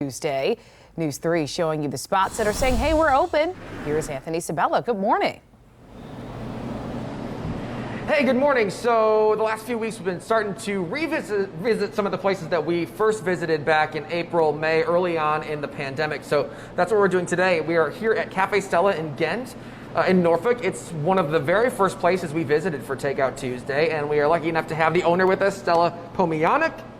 Tuesday. News 3 showing you the spots that are saying, hey, we're open. Here's Anthony Sabella. Good morning. Hey, good morning. So the last few weeks we've been starting to visit some of the places that we first visited back in April, May, early on in the pandemic. So that's what we're doing today. We are here at Cafe Stella in Ghent. In Norfolk. It's one of the very first places we visited for Takeout Tuesday, and we are lucky enough to have the owner with us, Stella,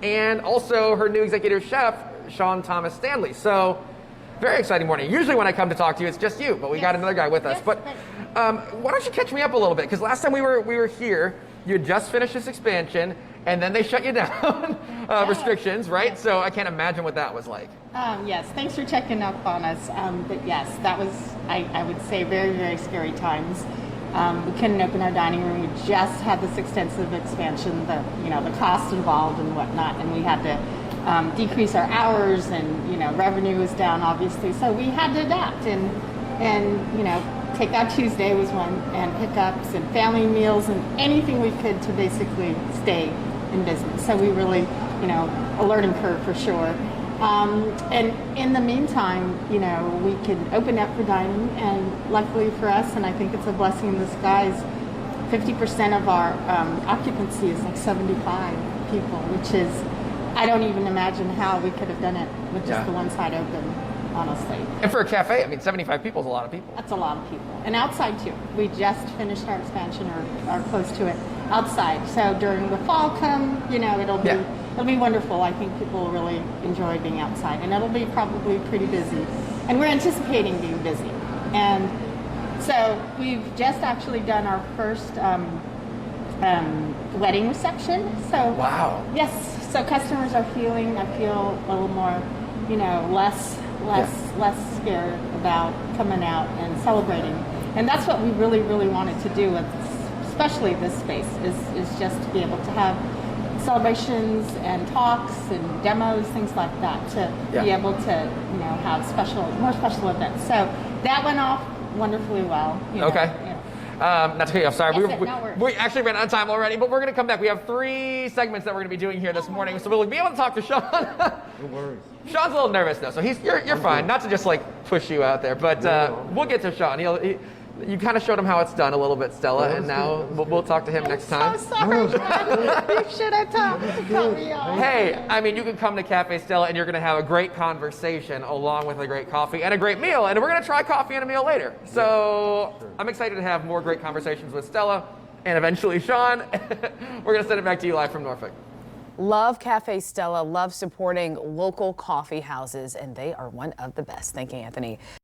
and also her new executive chef, Sean Thomas Stanley. So, very exciting morning. Usually when I come to talk to you, it's just you, but we got another guy with us. But why don't you catch me up a little bit? Because last time we were here, you had just finished this expansion, and then they shut you down, restrictions, right? So I can't imagine what that was like. Yes, thanks for checking up on us. But yes, that was, I would say, very, very scary times. We couldn't open our dining room. We just had this extensive expansion, the cost involved and whatnot, and we had to decrease our hours, and revenue was down, obviously. So we had to adapt, and Takeout Tuesday was one, and pickups and family meals and anything we could to basically stay in business. So we really, a learning curve for sure. And in the meantime, we could open up for dining, and luckily for us, and I think it's a blessing in disguise, 50% of our occupancy is like 75 people, which is, I don't even imagine how we could have done it with just the one side open, honestly. And for a cafe, 75 people is a lot of people. That's a lot of people. And outside too. We just finished our expansion, or close to it, outside. So during the fall it'll be wonderful. I think people will really enjoy being outside, and it'll be probably pretty busy. And we're anticipating being busy. And so we've just actually done our first wedding reception. So wow. Yes. So customers are feeling, I feel, a little more, less scared about coming out and celebrating. And that's what we really, really wanted to do with, especially this space, is just to be able to have celebrations and talks and demos, things like that, to be able to, have more special events. So that went off wonderfully well. Not to cut you off, sorry. We actually ran out of time already, but we're going to come back. We have 3 segments that we're going to be doing here this morning, so we'll be able to talk to Sean. No worries. Sean's a little nervous though, so you're fine. Not to just push you out there, but we'll get to Sean. You kind of showed him how it's done a little bit, Stella, and now we'll talk to him next time. I'm so sorry. You should have cut me off. Hey, you can come to Cafe Stella and you're going to have a great conversation along with a great coffee and a great meal, and we're going to try coffee and a meal later. So I'm excited to have more great conversations with Stella and eventually Sean. We're going to send it back to you live from Norfolk. Love Cafe Stella, love supporting local coffee houses, and they are one of the best. Thank you, Anthony.